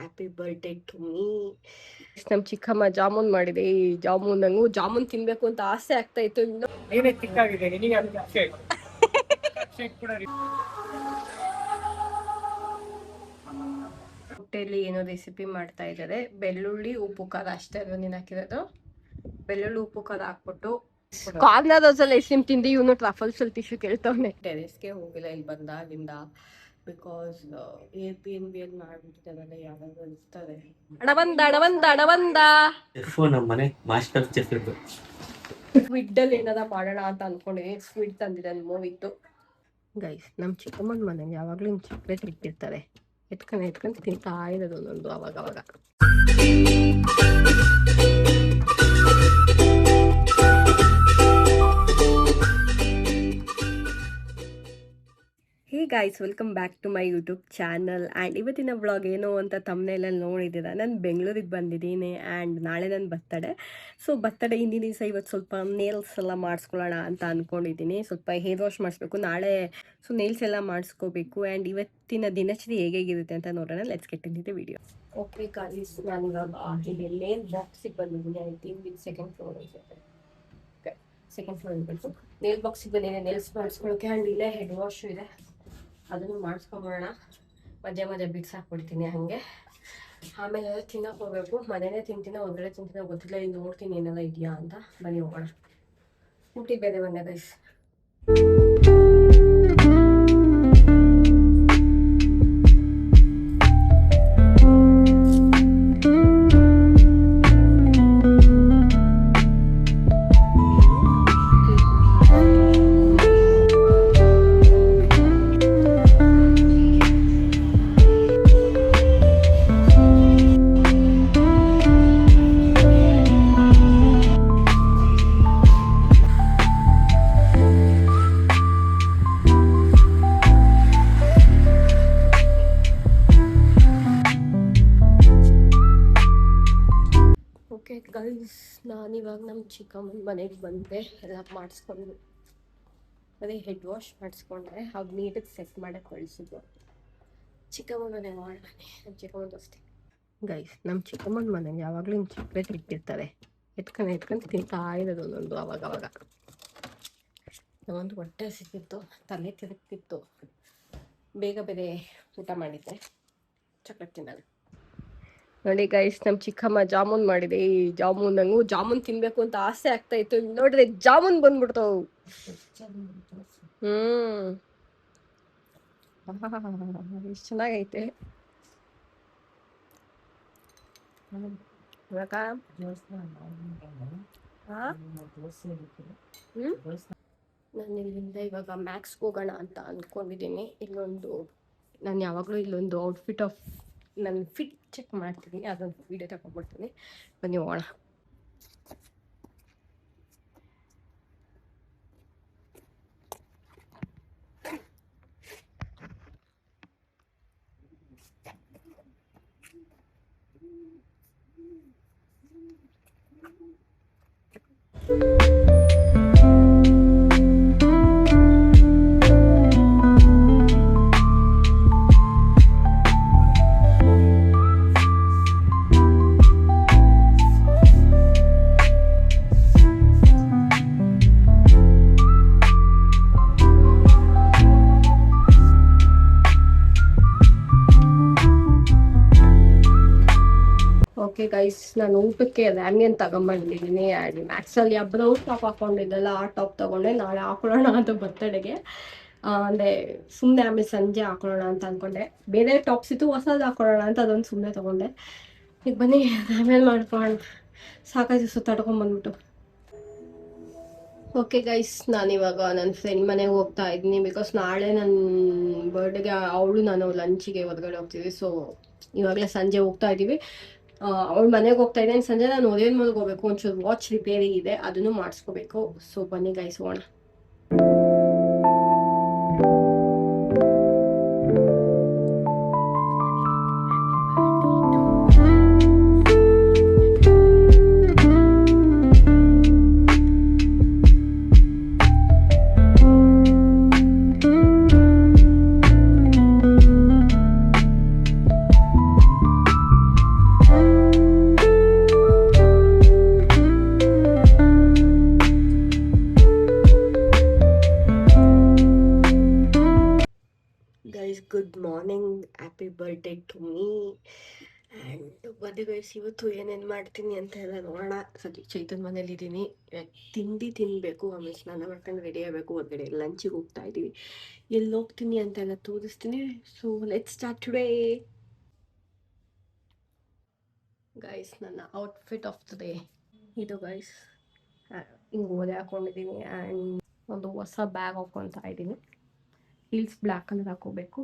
Happy birthday to me. ನಮ್ಮ ಚಿಕ್ಕಮ್ಮ ಜಾಮೂನ್ ಮಾಡಿದೆ. ಈ ಜಾಮೂನ್ ನಂಗೂ ಜಾಮೂನ್ ತಿನ್ಬೇಕು ಅಂತ ಆಸೆ ಆಗ್ತಾ ಇತ್ತು. ಇನ್ನು ಹೊಟ್ಟೆಯಲ್ಲಿ ಏನೋ ರೆಸಿಪಿ ಮಾಡ್ತಾ ಇದ್ದಾರೆ. ಬೆಳ್ಳುಳ್ಳಿ ಉಪ್ಪು ಖಾರ ಅಷ್ಟೇ ನೀನು ಹಾಕಿರೋದು. ಬೆಳ್ಳುಳ್ಳಿ ಉಪ್ಪು ಖಾರ ಹಾಕ್ಬಿಟ್ಟು ಕಾರ್ನರ್ ಹೌಸಲ್ಲಿ ಐಸ್ ಕ್ರೀಮ್ ತಿಂದು ಇವನು ಟ್ರಫಲ್ ಸ್ವಲ್ಪ ಟಿಶ್ಯೂ ಕೇಳ್ತವನೆ. ಟೆರೆಸ್ಗೆ ಹೋಗಿಲ್ಲ ಇಲ್ಲಿ ಬಂದಾಗಿಂದ. ಬಿಕಾಸ್ Airbnb ಅಲ್ಲಿ ಮಾಡ್ಬಿಟ್ಟಿದ್ದಾರಲ್ಲ, ಯಾರಾದ್ರೂ ಇರ್ತಾರೆ. ಅಡವಂದ ನಮ್ಮನೆ ಮಾಸ್ಟರ್ ಚೆಫ್ ಇದ್ದು ಸ್ವಿಡ್ ಅಲ್ಲಿ ಏನಾರ ಮಾಡೋಣ ಅಂತ ಅನ್ಕೊಂಡಿದ್ದೀನಿ. ಸ್ವಿಡ್ ತಂದಿದ್ದಾನೆ ಮೂವಿತ್ತು. ಗೈಸ್ ನಮ್ಮ ಚಿಕ್ಕಮ್ಮನ ಮನೇಲಿ ಯಾವಾಗಲೂ ಹಿಂಗೆ ಚಾಕ್ಲೇಟ್ ಇಟ್ಟಿರ್ತಾರೆ. ಎತ್ಕೊಂಡು ತಿಂತಾ ಇರೋದು ಒಂದೊಂದು ಅವಾಗ. Hey guys, welcome back to my YouTube channel. And ಇವತ್ತಿನ ವ್ಲಾಗ್ ಏನು ಅಂತ ತಮ್ಮನೇಲಲ್ಲಿ ನೋಡಿದ್ದೀರ. ನಾನು ಬೆಂಗಳೂರಿಗೆ ಬಂದಿದ್ದೀನಿ ಆ್ಯಂಡ್ ನಾಳೆ ನನ್ನ ಬರ್ತಡೇ. ಸೊ ಬರ್ತಡೇ ಹಿಂದಿನ ದಿವಸ ಇವತ್ತು ಸ್ವಲ್ಪ ನೇಲ್ಸ್ ಎಲ್ಲ ಮಾಡಿಸ್ಕೊಳ್ಳೋಣ ಅಂತ ಅಂದ್ಕೊಂಡಿದ್ದೀನಿ. ಸ್ವಲ್ಪ ಹೇರ್ ವಾಶ್ ಮಾಡಿಸ್ಬೇಕು ನಾಳೆ. ಸೊ ನೇಲ್ಸ್ ಎಲ್ಲ ಮಾಡಿಸ್ಕೋಬೇಕು. ಆ್ಯಂಡ್ ಇವತ್ತಿನ ದಿನಚರಿ ಹೇಗಿರುತ್ತೆ ಅಂತ ನೋಡೋಣ. Let's get in the video. Okay guys, ನಾನು ಇವಾಗ ಇಲ್ಲಿ ನೇಲ್ ಬಾಕ್ಸಿಗೆ ಬಂದಿದ್ದೀನಿ. ಐ ಥಿಂಕ್ ಇದು ಸೆಕೆಂಡ್ ಫ್ಲೋರ್ ಅನ್ಸುತ್ತೆ. ಸೆಕೆಂಡ್ ಫ್ಲೋರ್ ಇರಬೇಕು. ನೇಲ್ ಬಾಕ್ಸಿಗೆ ಬಂದಿದ್ದೀನಿ ನೇಲ್ಸ್ ಮಾಡಿಸ್ಕೊಳ್ಳೋಕೆ. ಆ್ಯಂಡ್ ಇಲ್ಲೇ ಹೆಡ್ ವಾಶು ಇದೆ, ಅದನ್ನು ಮಾಡಿಸ್ಕೊಂಬೋಣ. ಮಧ್ಯೆ ಬಿಡ್ಸಾಕ್ಬಿಡ್ತೀನಿ ಹಾಗೆ. ಆಮೇಲೆ ತಿನ್ನಕ್ಕೆ ಹೋಗ್ಬೇಕು. ಮನೆಯೇ ತಿಂತೀನಿ ಹೊರಗಡೆ ತಿಂತೀನಿ ಗೊತ್ತಿಲ್ಲ. ಇಲ್ಲಿ ನೋಡ್ತೀನಿ ಏನೆಲ್ಲ ಇದೆಯಾ ಅಂತ. ಬನ್ನಿ ಹೋಗೋಣ. ಊಟಿ ಬೇರೆ ಬಂದೆ ಗೈಸ್. ಓಕೆ ಗೈಸ್, ನಾನಿವಾಗ ನಮ್ಮ ಚಿಕ್ಕಮ್ಮನ ಮನೆಗೆ ಬಂದೆ. ಎಲ್ಲ ಮಾಡಿಸ್ಕೊಂಡು ಅದೇ ಹೆಡ್ ವಾಶ್ ಮಾಡಿಸ್ಕೊಂಡ್ರೆ ಅವ್ರು ನೀಟಾಗಿ ಸೆಟ್ ಮಾಡೋಕ್ಕೆ ಕಳಿಸಿದ್ರು. ಚಿಕ್ಕಮ್ಮನ ಮನೆ ಮಾಡೋಣ. ನಮ್ಮ ಚಿಕ್ಕಮ್ಮನ ದೋಸ್ತಿ ಗೈಸ್. ನಮ್ಮ ಚಿಕ್ಕಮ್ಮನ ಮನೆಗೆ ಯಾವಾಗಲೂ ಹಿಂಗೆ ಚಾಕ್ಲೇಟ್ ಇಟ್ಟಿರ್ತಾರೆ. ಎತ್ಕೊಂಡು ತಿಂತಾ ಇರೋದು ಒಂದೊಂದು ಅವಾಗ. ಒಂದು ಹೊಟ್ಟೆ ಸಿಕ್ಕಿತ್ತು, ತಲೆ ತಿರುಗ್ತಿತ್ತು. ಬೇಗ ಬೇರೆ ಊಟ ಮಾಡಿದ್ದೆ, ಚಾಕ್ಲೇಟ್ ತಿನ್ನೋದು. ನೋಡಿ ಗೈಸ್, ನಮ್ಮ ಚಿಕ್ಕಮ್ಮ ಜಾಮೂನ್ ಮಾಡಿದೆ. ಈ ಜಾಮೂನ್ ನಂಗೂ ಜಾಮೂನ್ ತಿನ್ಬೇಕು ಅಂತ ಆಸೆ ಆಗ್ತಾ ಇತ್ತು. ನೋಡ್ರಿ ಜಾಮೂನ್ ಬಂದ್ಬಿಡ್ತಾವು. ಎಷ್ಟು ಚೆನ್ನಾಗೈತೆ. ನಾನು ಇಲ್ಲಿಂದ ಇವಾಗ ಮ್ಯಾಕ್ಸ್ಗೆ ಹೋಗೋಣ ಅಂತ ಅಂದ್ಕೊಂಡಿದ್ದೀನಿ. ನಾನು ಯಾವಾಗಲೂ ಇಲ್ಲೊಂದು ಔಟ್ಫಿಟ್ ಆಫ್ ನನ್ನ ಫಿಟ್ ಚೆಕ್ ಮಾಡ್ತೀನಿ. ಅದೊಂದು ವೀಡಿಯೋ ತಗೊಂಡ್ಬಿಡ್ತೀನಿ. ಬನ್ನಿ ಹೋಗೋಣ. ಓಕೆ ಗೈಸ್, ನಾನು ಊಟಕ್ಕೆ ರ್ಯಾಮಿಯನ್ ತಗೊಂಡ್ಬಂದಿದ್ದೀನಿ. ಆ್ಯಂಡ್ ಮ್ಯಾಕ್ಸಲ್ಲಿ ಬ್ರೌನ್ ಟಾಪ್ ಹಾಕೊಂಡಿದ್ದಲ್ಲ, ಆ ಟಾಪ್ ತೊಗೊಂಡೆ. ನಾಳೆ ಹಾಕೊಳ್ಳೋಣ ಅಂತ ಬರ್ತಡೆಗೆ. ಅಂದರೆ ಸುಮ್ಮನೆ ಆಮೇಲೆ ಸಂಜೆ ಹಾಕೊಳ್ಳೋಣ ಅಂತ ಅಂದ್ಕೊಂಡೆ. ಬೇರೆ ಟಾಪ್ಸ್ ಇತ್ತು, ಹೊಸದು ಹಾಕೊಳ್ಳೋಣ ಅಂತ ಅದೊಂದು ಸುಮ್ಮನೆ ತೊಗೊಂಡೆ. ಈಗ ಬನ್ನಿ ಆಮೇಲೆ ಮಾಡ್ಕೊಳ್ಳೋಣ. ಸಾಕಾಯ್ತು ಸುತ್ತಾಡ್ಕೊಂಡ್ಬಂದ್ಬಿಟ್ಟು. ಓಕೆ ಗೈಸ್, ನಾನಿವಾಗ ನನ್ನ ಫ್ರೆಂಡ್ ಮನೆಗೆ ಹೋಗ್ತಾ ಇದ್ದೀನಿ. ಬಿಕಾಸ್ ನಾಳೆ ನನ್ನ ಬರ್ಡೇಗೆ ನಾನು ಲಂಚಿಗೆ ಹೊರಗಡೆ ಹೋಗ್ತಿದ್ವಿ. ಸೊ ಇವಾಗಲೇ ಸಂಜೆ ಹೋಗ್ತಾ ಇದ್ದೀವಿ. ಅವಳ ಮನೆಗೆ ಹೋಗ್ತಾ ಇದ್ದೇನೆ. ಸಂಜೆ ನಾನು ಓದೇನ್ ಮನೆಗೆ ಹೋಗ್ಬೇಕು. ಒಂಚೂರು ವಾಚ್ ರಿಪೇರಿ ಇದೆ, ಅದನ್ನು ಮಾಡಿಸ್ಕೋಬೇಕು. ಸೊ ಬನ್ನಿ ಗೈಸ್ ಹೋಗೋಣ. Happy birthday to me. And ಬನ್ನಿ ಗೈಸ್, ಇವತ್ತು ಏನೇನು ಮಾಡ್ತೀನಿ ಅಂತ ಎಲ್ಲ ನೋಡೋಣ. ಸದ್ಯ ಚೈತನ್ ಮನೇಲಿದ್ದೀನಿ. ತಿಂಡಿ ತಿನ್ನಬೇಕು, ಆಮೇಲೆ ಸ್ನಾನ ಮಾಡ್ಕೊಂಡು ರೆಡಿ ಆಗಬೇಕು, ಹೊರಗಡೆ ಲಂಚಿಗೆ ಹೋಗ್ತಾ ಇದ್ದೀವಿ. ಎಲ್ಲಿ ಹೋಗ್ತೀನಿ ಅಂತೆಲ್ಲ ತೋರಿಸ್ತೀನಿ. So let's start today. Guys, ನನ್ನ ಔಟ್ಫಿಟ್ ಆಫ್ ದ ಡೇ ಇದು ಗೈಸ್. ಹಿಂಗೆ ಓದೆ ಹಾಕೊಂಡಿದ್ದೀನಿ ಆ್ಯಂಡ್ ಒಂದು ಹೊಸ ಬ್ಯಾಗ್ ಹಾಕ್ಕೊತಾ ಇದ್ದೀನಿ. ಹೀಲ್ಸ್ ಬ್ಲ್ಯಾಕ್ ಕಲರ್ ಹಾಕೋಬೇಕು.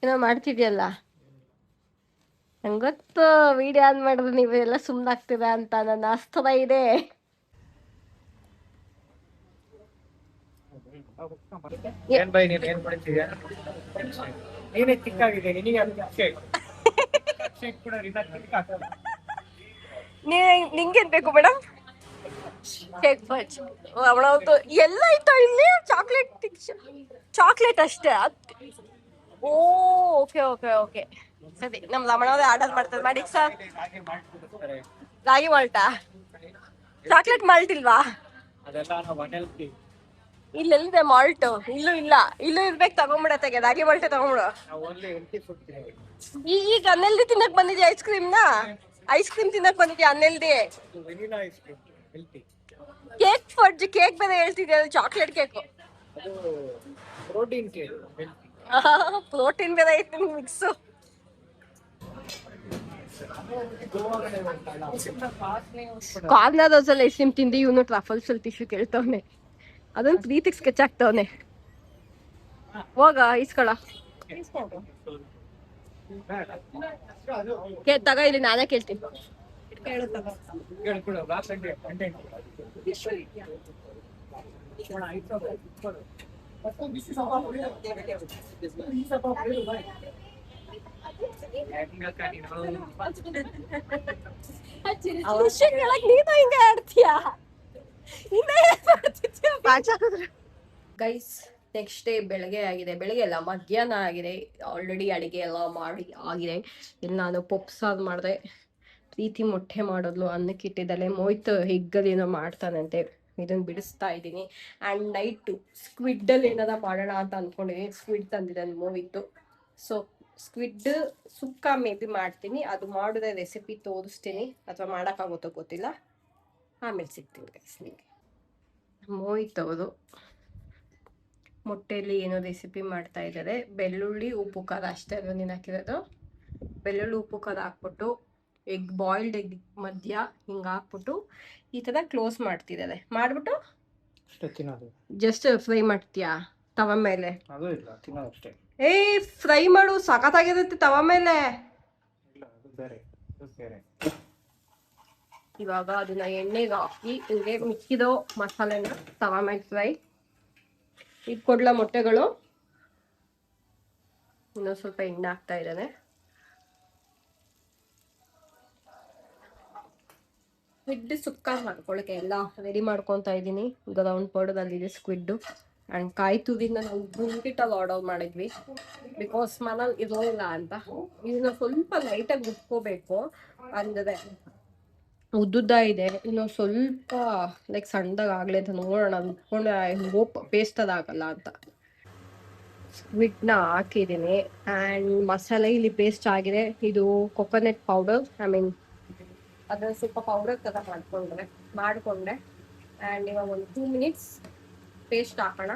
ಏನೋ ಮಾಡ್ತಿದ್ಯಲ್ಲ, ನಂಗೆ ಗೊತ್ತು ವಿಡಿಯೋ ಆನ್ ಮಾಡಿದ್ರೆ ನೀವೆಲ್ಲ ಸುಮ್ಮನಾಗ್ತೀರಾ ಅಂತ. ನನ್ನ ಅಸ್ತದ ಇದೆ. ಏನ್ ಬೈ ನೀನ್ ಏನ್ ಮಾಡ್ತಿದ್ಯಾ? ನೀನೇ ಚಿಕ್ಕಾಗಿದೆ, ನಿನಗೆ ಶೇಕ್ ಕೂಡ ನಿಂಗೇನ್ ಬೇಕು ಮೇಡಮ್? ಕೇಕ್ ಬಜ್ ಅವಳಂತೂ ಎಲ್ಲ ಇತ್ತು ಇಲ್ಲಿ. ಚಾಕ್ಲೇಟ್ ಅಷ್ಟೇ. ಓ ಓಕೆ ಓಕೆ ಓಕೆ, ಸರಿ. ನಮ್ ರಮಣವ್ರೆ ಆರ್ಡರ್ ಮಾಡ್ತಾರೆ, ಮಾಡಿ ಸರ್. ರಾಗಿ ಮಾಲ್ಟಾ? ಚಾಕ್ಲೇಟ್ ಮಾಲ್ಟ್ ಇಲ್ವಾ? ಅದೆಲ್ಲ ನಾವು ಮನೇಲಿ ಇಲ್ಲೆಲ್ಲಿದೆ ಮಾಲ್ಟ್? ಇಲ್ಲೂ ಇಲ್ಲ. ಇಲ್ಲೂ ಇರ್ಬೇಕು, ತಗೊಂಬಿಡತ್ತೆಗೆ ರಾಗಿ ಮಾಲ್ಟೆ ತಗೊಂಬಿಡು. ನಾವು ಓನ್ಲಿ ಹೆಲ್ತಿ ಫುಡ್ ತಿನ್ನೋದು. ಈಗ ಅನ್ನೆಲ್ದಿ ತಿನ್ನಕ್ ಬಂದಿದ್ಯಾ? ಐಸ್ ಕ್ರೀಮ್ನ ಐಸ್ ಕ್ರೀಮ್ ತಿನ್ನಕ್ ಬಂದಿದ್ಯಾ ಅನ್ನೆಲ್ದಿ? Vanilla ice cream healthy. Cake fudge cake ಬೇರೆ ಹೇಳ್ತಿದ್ಯಾ? ಅದು ಚಾಕ್ಲೇಟ್ ಕೇಕು. ಅದು ಪ್ರೋಟೀನ್ ಕೇಕ್ ಹೆಲ್ತಿ. ಪ್ರೋಟೀನ್ ಬೇರೆ ಐತಿ ನಿಮ್ಗೆ ಮಿಕ್ಸು. ಕಾರ್ನರ್ ಹೌಸಲ್ಲಿ ಐಸ್ ಕ್ರೀಮ್ ತಿಂದು ಇವನು ಟ್ರಫಲ್ಸ್ ಅಲ್ಲಿ ಟಿಶ್ಯೂ ಕೇಳ್ತವನೆ. ಅದೊಂದು ಪ್ರೀತಿಗೆ ಸ್ಕೆಚ್ ಆಗ್ತವನೆ. ಹೋಗ ಇಸ್ಕೊಳ ತಗ, ಇಲ್ಲಿ ನಾನೇ ಕೇಳ್ತೀನಿ. ನೀನು ಹಿಂಗ ಆಡ್ತೀಯಾ? ಗೈಸ್, ನೆಕ್ಸ್ಟ್ ಡೇ ಬೆಳಗ್ಗೆ ಆಗಿದೆ. ಬೆಳಗ್ಗೆ ಎಲ್ಲ ಮಧ್ಯಾಹ್ನ ಆಗಿದೆ. ಆಲ್ರೆಡಿ ಅಡುಗೆ ಎಲ್ಲ ಮಾಡಿ ಆಗಿದೆ. ಇಲ್ಲಿ ನಾನು ಪಪ್ಪು ಸಾರು ಮಾಡಿದೆ. ಪ್ರೀತಿ ಮೊಟ್ಟೆ ಮಾಡೋದ್ಲು, ಅನ್ನಕ್ಕೆ ಇಟ್ಟಿದ್ದಲ್ಲೇ. ಮೋಹಿತ್ ಹಿಗ್ಗಲ್ಲಿ ಏನೋ ಮಾಡ್ತಾನಂತೆ, ಇದನ್ನು ಬಿಡಿಸ್ತಾ ಇದ್ದೀನಿ. ಆ್ಯಂಡ್ ನೈಟು ಸ್ಕ್ವಿಡ್ಡಲ್ಲಿ ಏನಾರ ಮಾಡೋಣ ಅಂತ ಅಂದ್ಕೊಂಡಿದ್ದೀನಿ. ಸ್ಕ್ವಿಡ್ ತಂದಿದ್ದಾನೆ Mohit. So squid sukka maybe ಬಿ ಮಾಡ್ತೀನಿ. ಅದು ಮಾಡಿದ್ರೆ ರೆಸಿಪಿ ತೋರಿಸ್ತೀನಿ, ಅಥವಾ ಮಾಡೋಕ್ಕಾಗುತ್ತೋ ಗೊತ್ತಿಲ್ಲ. ಆಮೇಲೆ ಸಿಗ್ತೀನಿ ಗೈಸ್ ನಿಮಗೆ. ಮೋಹಿತ್ ಅವರು ಮೊಟ್ಟೆಯಲ್ಲಿ ಏನೋ ರೆಸಿಪಿ ಮಾಡ್ತಾ ಇದ್ದಾರೆ. ಬೆಳ್ಳುಳ್ಳಿ ಉಪ್ಪು ಖಾರ ಅಷ್ಟೇ ಅದು ನೀನು ಹಾಕಿರೋದು. ಬೆಳ್ಳುಳ್ಳಿ ಉಪ್ಪು ಖಾರ ಹಾಕ್ಬಿಟ್ಟು ಬಾಯ್ಲ್ಡ್ ಎಗ್ ಮಧ್ಯ ಹಿಂಗೆ ಹಾಕ್ಬಿಟ್ಟು ಈ ಥರ ಕ್ಲೋಸ್ ಮಾಡ್ತಿದ್ದಾರೆ. ಮಾಡಿಬಿಟ್ಟು ಜಸ್ಟ್ ಫ್ರೈ ಮಾಡ್ತೀಯಾ ತವ ಮೇಲೆ? ಫ್ರೈ ಮಾಡು, ಸಖತ್ತಾಗಿರುತ್ತೆ ತವ ಮೇಲೆ. ಇವಾಗ ಅದನ್ನ ಎಣ್ಣೆಗೆ ಹಾಕಿ ಹಿಂಗೆ ಮಿಕ್ಕಿದೋ ಮಸಾಲೆನ ತವ ಮೇಲೆ ಫ್ರೈ. ಇದು ಕೊಡ್ಲ ಮೊಟ್ಟೆಗಳು. ಇನ್ನೊಂದು ಸ್ವಲ್ಪ ಎಣ್ಣೆ ಹಾಕ್ತಾ ಇದ್ದಾನೆ. ಸ್ಕ್ವಿಡ್ ಸುಕ್ಕ ಮಾಡ್ಕೊಳಕ್ಕೆ ಎಲ್ಲ ರೆಡಿ ಮಾಡ್ಕೊತಾ ಇದ್ದೀನಿ. ಗ್ರೌಂಡ್ ಪೌಡರ್ ಅಲ್ಲಿದೆ ಸ್ಕ್ವಿಡ್ಡು. ಆ್ಯಂಡ್ ಕಾಯಿ ತುರಿನ ನಾವು ಬ್ಲಿಂಕಿಟಲ್ಲಿ ಆರ್ಡರ್ ಮಾಡಿದ್ವಿ, ಬಿಕಾಸ್ ಮನೇಲಿ ಇರೋಲ್ಲ ಅಂತ. ಇದನ್ನ ಸ್ವಲ್ಪ ಲೈಟಾಗಿ ಉಟ್ಕೋಬೇಕು, ಅಂದರೆ ಉದ್ದುದ್ದ ಇದೆ. ಇನ್ನು ಸ್ವಲ್ಪ ಲೈಕ್ ಸಣ್ಣದಾಗ ಆಗಲಿ ಅಂತ ನೋಡೋಣ. ಅದು ಉಟ್ಕೊಂಡೆ ಹೋಪ್ ಪೇಸ್ಟ್ ಅದಾಗಲ್ಲ ಅಂತ. ಸ್ಕ್ವಿಡ್ನ ಹಾಕಿದ್ದೀನಿ. ಆ್ಯಂಡ್ ಮಸಾಲೆ ಇಲ್ಲಿ ಪೇಸ್ಟ್ ಆಗಿದೆ. ಇದು ಕೊಕೊನಟ್ ಪೌಡರ್, ಅದನ್ನು ಸ್ವಲ್ಪ ಪೌಡರ್ ಥರ ಮಾಡಿಕೊಂಡೆ. ಆ್ಯಂಡ್ ಇವಾಗ ಒಂದು 2 ಮಿನಿಟ್ಸ್ ಪೇಸ್ಟ್ ಹಾಕೋಣ.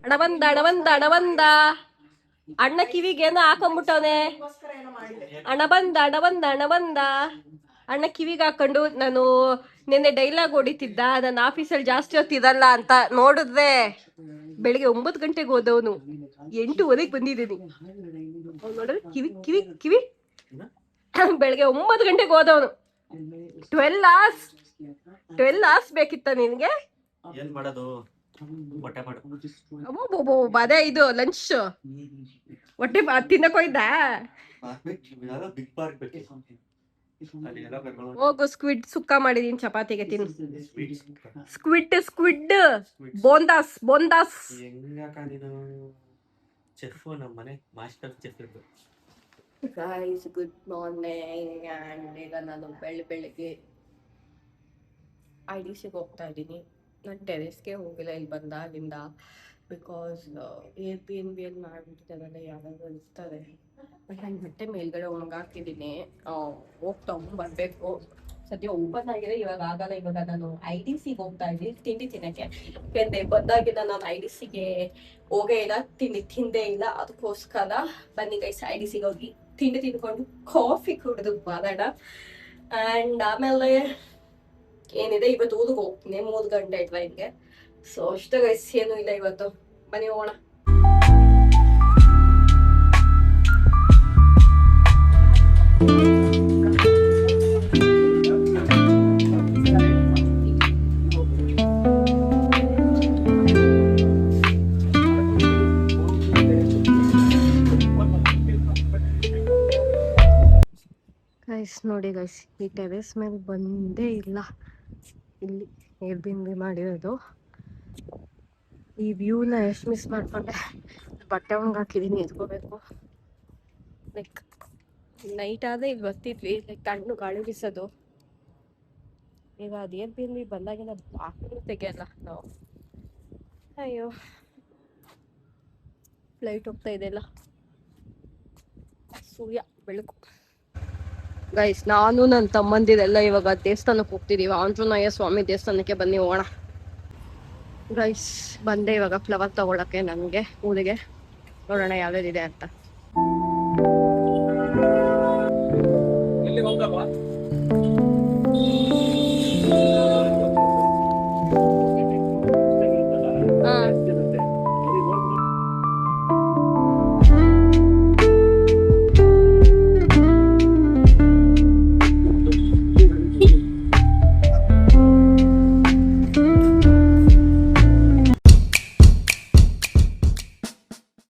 ಅಣ್ಣ ಬಂದ ಅಣ್ಣ ಬಂದ ಅಣ್ಣ ಬಂದ. ಅಣ್ಣ ಕಿವಿಗೇನೋ ಹಾಕೊಂಡ್ಬಿಟ್ಟವನೆ. ಅಣ್ಣ ಬಂದ ಅಣ್ಣ ಬಂದ ಅಣ್ಣ ಬಂದ. ಅಣ್ಣ ಕಿವಿಗೆ ಹಾಕೊಂಡು ನಾನು ನಿನ್ನೆ ಡೈಲಾಗ್ ಹೊಡಿತಿದ್ದ, ನನ್ನ ಆಫೀಸಲ್ಲಿ ಜಾಸ್ತಿ ಹೊತ್ತಿದಲ್ಲ ಅಂತ. ನೋಡಿದ್ರೆ ಬೆಳಿಗ್ಗೆ 9 ಗಂಟೆಗೆ ಹೋದವನು 8:15 ಬಂದಿದ್ದೀನಿ. ನೋಡಿದ್ರೆ ಕಿವಿ ಕಿವಿ ಕಿವಿ ಬೆಳಿಗ್ಗೆ 9 ಗಂಟೆಗೆ ಹೋದವನು. 12 hours ಬೇಕಿತ್ತ ನಿನ್ಗೆ? ಏನ್ ಮಾಡೋದು, ಹೊಟ್ಟೆ ಮಾಡು. ಅದೇ ಇದು ಲಂಚ್ ಹೊಟ್ಟೆ ತಿನ್ನಕ್ ಹೋಯ್ದ. ಬಿಗ್ ಪಾರ್ಕ್ ಬೇಕು. ಅಲ್ಲಿ ಎಲ್ಲ ಕರ್ಕೊಂಡು ಹೋಗು, ಸ್ಕ್ವಿಡ್ ಸುಕ್ಕ ಮಾಡಿದೀನಿ, ಚಪಾತಿಗೆ ತಿನ್ನು. Sweet squid ಬೋಂದಾಸ್ ಬೋಂದಾಸ್. ಹೆಂಗಾಕ ನೀನು ಚೆಫ್, ನಮ್ಮ ಮನೆ ಮಾಸ್ಟರ್ ಚೆಫ್ ಇರ್ಬೇಕು. Guys good morning. ಆ್ಯಂಡ್ ಈಗ ನಾನು ಬೆಳಿಗ್ಗೆ IDCಗೆ ಹೋಗ್ತಾ ಇದ್ದೀನಿ. ನಾನು ಟೆರೆಸ್ಗೆ ಹೋಗಿಲ್ಲ ಇಲ್ಲಿ ಬಂದಾಗಿಂದ. ಬಿಕಾಸ್ Airbnb ಅಲ್ಲಿ ಮಾಡಿಬಿಟ್ಟಿದ್ದಾರಲ್ಲ, ಯಾರಾದರೂ ಇರ್ತಾರೆ. ಬಟ್ ನಾನು ಬಟ್ಟೆ ಮೇಲ್ಗಡೆ ಒಣಗಾಕಿದ್ದೀನಿ, ಹೋಗ್ತಾ ಬರಬೇಕು. ಸದ್ಯ ಓಪನ್ ಆಗಿದೆ, ಇವಾಗ ಆಗಲ್ಲ. ಇವಾಗ ನಾನು IDCಗೆ ಹೋಗ್ತಾ ಇದ್ದೀನಿ ತಿಂಡಿ ತಿನ್ನಕ್ಕೆ. ಯಾಕೆಂದರೆ ಬಂದಾಗಿಂದ ನಾನು IDCಗೆ ಹೋಗೇ ಇಲ್ಲ, ತಿಂಡಿ ತಿಂದೇ ಇಲ್ಲ. ಅದಕ್ಕೋಸ್ಕರ ಬನ್ನಿ ಗೈಸ್ IDCಗೆ ಹೋಗಿ ತಿಂಡಿ ತಿನ್ಕೊಂಡು ಕಾಫಿ ಕುಡಿದು ಬರೋಣ. ಆ್ಯಂಡ್ ಆಮೇಲೆ ಏನಿದೆ, ಇವತ್ತು ಊರಿಗೆ ಹೋಗ್ತೀನಿ 3 ಗಂಟೆ ಟ್ರೈನ್ಗೆ. ಸೊ ಅಷ್ಟೇ ಗೈಸ್, ಏನೂ ಇಲ್ಲ ಇವತ್ತು. ಬನ್ನಿ ಹೋಗೋಣ. ಗೈಸ್ ನೋಡಿ ಗೈಸ್, ಈ ಟೆರೆಸ್ ಮೇಲೆ ಬಂದೇ ಇಲ್ಲ. ಇಲ್ಲಿ Airbnb ಮಾಡಿರೋದು. ಈ ವ್ಯೂನ ಎಷ್ಟು ಮಿಸ್ ಮಾಡ್ಕೊಂಡೆ. ಬಟ್ಟೆ ಒಣಗಾಕಿದ್ದೀನಿ, ಎತ್ಕೋಬೇಕು. ಲೈಕ್ ನೈಟ್ ಆದರೆ ಇಲ್ಲಿ ಬರ್ತಿದ್ವಿ, ಲೈಕ್ ತಣ್ಣು ಗಾಳಿ ಬೀಸೋದು. ಈಗ ಅದು Airbnb ಬಂದಾಗಿಂದ ಬಾಗಿಲು ತೆಗೆಯಲ್ಲ ನಾವು. ಅಯ್ಯೋ, ಫ್ಲೈಟ್ ಹೋಗ್ತಾ ಇದೆಯಲ್ಲ, ಸೂರ್ಯ ಬೆಳಕು. ಗೈಸ್, ನಾನು ನನ್ನ ತಮ್ಮಂದಿರೆಲ್ಲ ಇವಾಗ ದೇವಸ್ಥಾನಕ್ಕೆ ಹೋಗ್ತಿದೀವಿ. ಆಂಜನೇಯ ಸ್ವಾಮಿ ದೇವಸ್ಥಾನಕ್ಕೆ ಬನ್ನಿ ಹೋಗೋಣ. ಗೈಸ್ ಬಂದೆ ಇವಾಗ ಫ್ಲವರ್ ತಗೊಳಕ್ಕೆ ನನಗೆ ಊರಿಗೆ. ನೋಡೋಣ ಯಾವ್ಯಾವ್ದಿದೆ ಅಂತ.